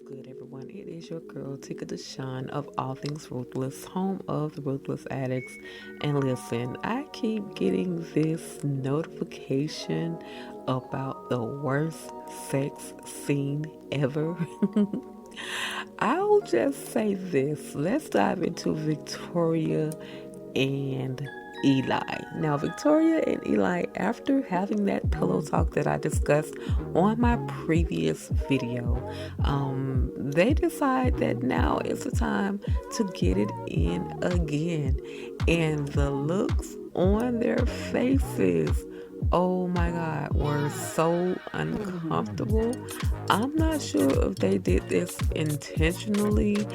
good, everyone? It is your girl, Tika Deshawn of All Things Ruthless, home of the Ruthless Addicts. And listen, I keep getting this notification about the worst sex scene ever. I'll just say this. Let's dive into Victoria and Eli. Now, Victoria and Eli, after having that pillow talk that I discussed on my previous video, they decide that now is the time to get it in again. And the looks on their faces, oh my God, were so uncomfortable. I'm not sure if they did this intentionally,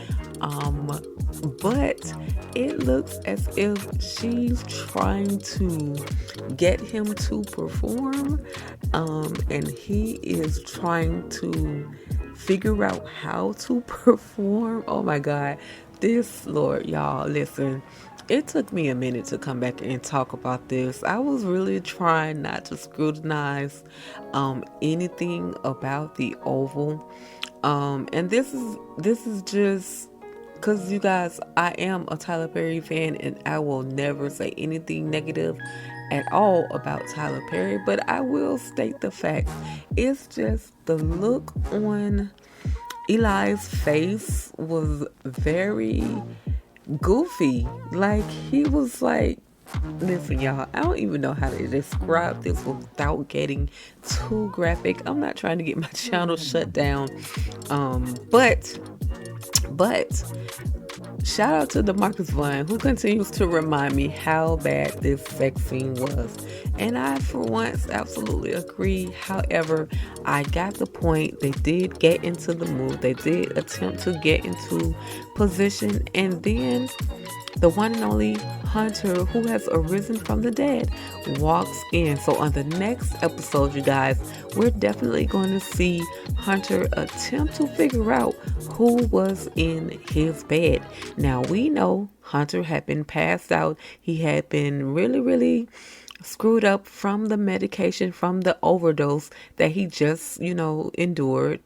but it looks as if she's trying to get him to perform, and he is trying to figure out how to perform. Oh my God, this Lord, y'all, listen. It took me a minute to come back and talk about this. I was really trying not to scrutinize anything about the Oval. And this is just because you guys, I am a Tyler Perry fan and I will never say anything negative at all about Tyler Perry, but I will state the fact. It's just the look on Eli's face was very goofy. Like, he was like, listen, y'all, I don't even know how to describe this without getting too graphic. I'm not trying to get my channel shut down. But shout out to DeMarcus Vaughn, who continues to remind me how bad this sex scene was. And I, for once, absolutely agree. However, I got the point. They did get into the mood. They did attempt to get into position. And then the one and only Hunter, who has arisen from the dead, walks in. So on the next episode, you guys, we're definitely going to see Hunter attempt to figure out who was in his bed. Now, we know Hunter had been passed out. He had been really, really screwed up from the medication, from the overdose that he just, endured.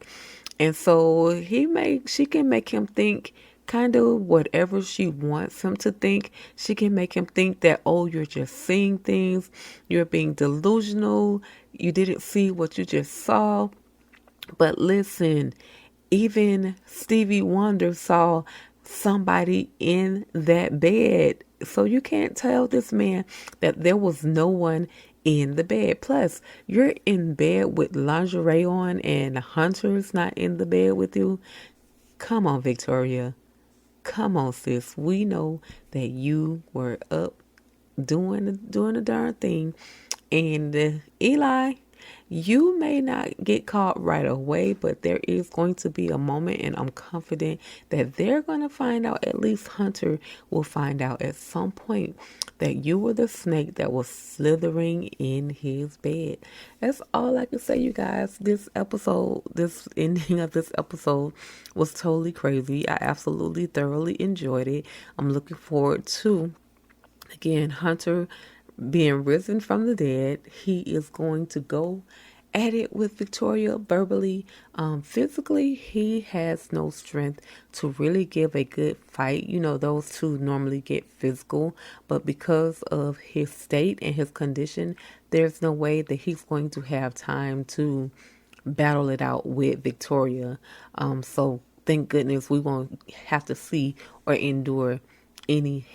And so she can make him think kind of whatever she wants him to think. She can make him think that, oh, you're just seeing things, you're being delusional, you didn't see what you just saw. But listen, even Stevie Wonder saw somebody in that bed. So you can't tell this man that there was no one in the bed. Plus, you're in bed with lingerie on and Hunter's not in the bed with you. Come on, Victoria. Come on, sis. We know that you were up doing a darn thing. And Eli, you may not get caught right away, but there is going to be a moment, and I'm confident that they're going to find out, at least Hunter will find out at some point, that you were the snake that was slithering in his bed. That's all I can say, you guys. This ending of this episode was totally crazy. I absolutely thoroughly enjoyed it. I'm looking forward to, again, Hunter being risen from the dead. He is going to go at it with Victoria verbally. Physically, he has no strength to really give a good fight. Those two normally get physical, but because of his state and his condition, there's no way that he's going to have time to battle it out with Victoria. So thank goodness we won't have to see or endure any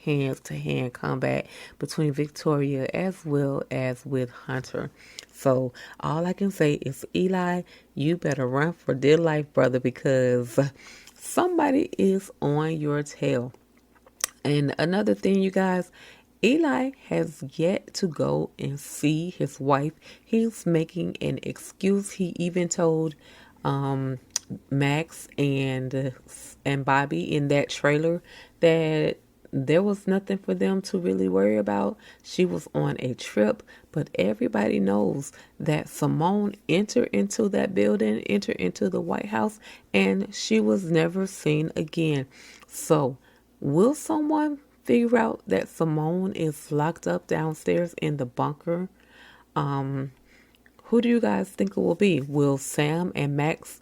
hands-to-hand combat between Victoria as well as with Hunter. So all I can say is, Eli, you better run for dear life, brother, because somebody is on your tail. And another thing, you guys, Eli has yet to go and see his wife. He's making an excuse. He even told Max and Bobby in that trailer that there was nothing for them to really worry about. She was on a trip, but everybody knows that Simone entered into that building, entered into the White House, and she was never seen again. So, will someone figure out that Simone is locked up downstairs in the bunker? Who do you guys think it will be? Will Sam and Max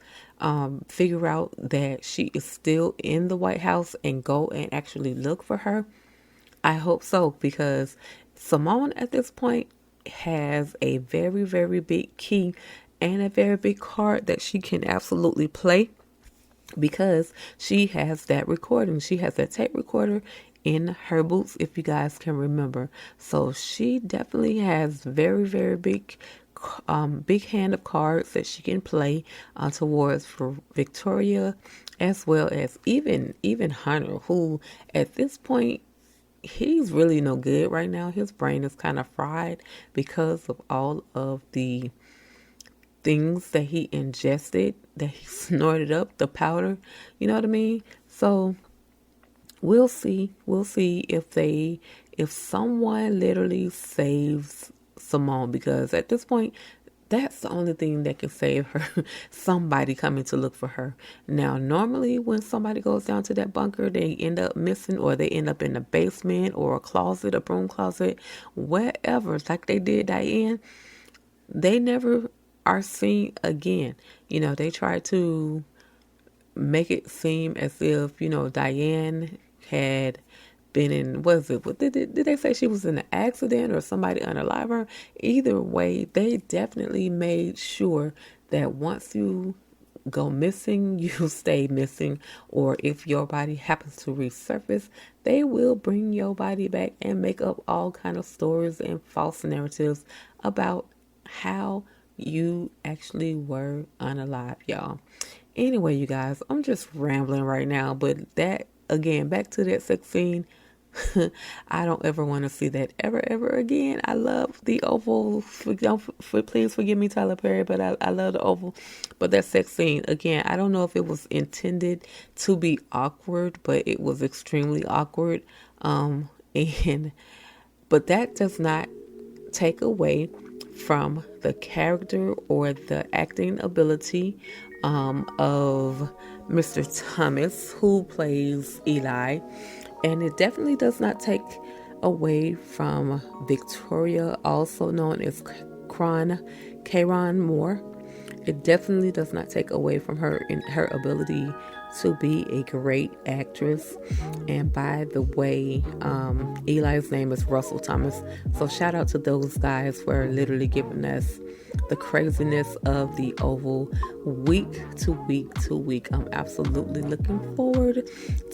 figure out that she is still in the White House and go and actually look for her? I hope so, because Simone at this point has a very, very big key and a very big card that she can absolutely play, because she has that recording. She has that tape recorder in her boots, if you guys can remember. So she definitely has very, very big hand of cards that she can play towards for Victoria, as well as even Hunter, who at this point, he's really no good right now. His brain is kind of fried because of all of the things that he ingested, that he snorted up, the powder, you know what I mean? So we'll see. We'll see if someone literally saves Simone, because at this point, that's the only thing that can save her. Somebody coming to look for her. Now, normally when somebody goes down to that bunker, they end up missing, or they end up in a basement or a closet, a broom closet, wherever, like they did Diane. They never are seen again. They try to make it seem as if, Diane had been in, what did they say, she was in an accident or somebody unalive her? Either way, they definitely made sure that once you go missing, you stay missing, or if your body happens to resurface, they will bring your body back and make up all kind of stories and false narratives about how you actually were unalive, y'all. Anyway, you guys, I'm just rambling right now, but that, again, back to that sex scene. I don't ever want to see that ever again. I love the Oval. Please forgive me, Tyler Perry, but I love the Oval. But that sex scene, again, I don't know if it was intended to be awkward, but it was extremely awkward. But that does not take away from the character or the acting ability of Mr. Thomas, who plays Eli. And it definitely does not take away from Victoria, also known as Karen Moore. It definitely does not take away from her in her ability to be a great actress. And by the way, Eli's name is Russell Thomas. So shout out to those guys for literally giving us the craziness of the Oval week to week to week. I'm absolutely looking forward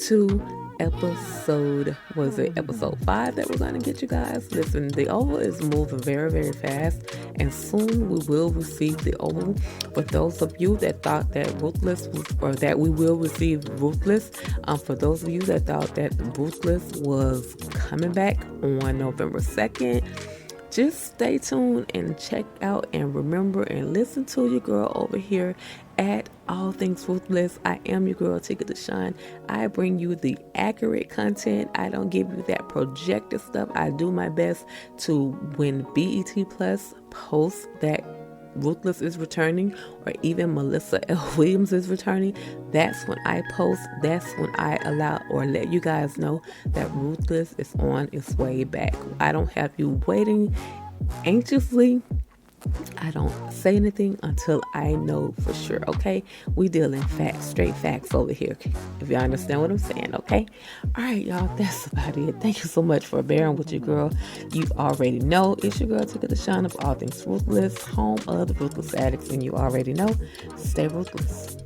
to episode 5 that we're going to get, you guys. Listen, the Oval is moving very, very fast, and soon we will receive the Oval. For those of you that thought that Ruthless was, or that we will receive Ruthless, for those of you that thought that Ruthless was coming back on November 2nd, just stay tuned and check out and remember and listen to your girl over here at All Things Ruthless. I am your girl, Tika Deshawn. I bring you the accurate content. I don't give you that projected stuff. I do my best to, when BET Plus posts that Ruthless is returning, or even Melissa L. Williams is returning, that's when I post, that's when I allow or let you guys know that Ruthless is on its way back. I don't have you waiting anxiously. I don't say anything until I know for sure, okay? We deal in facts, straight facts over here, if you understand what I'm saying, okay? All right, y'all, that's about it. Thank you so much for bearing with your girl. You already know it's your girl, Tika Deshawn of All Things Ruthless, home of the Ruthless Addicts, and you already know, stay ruthless.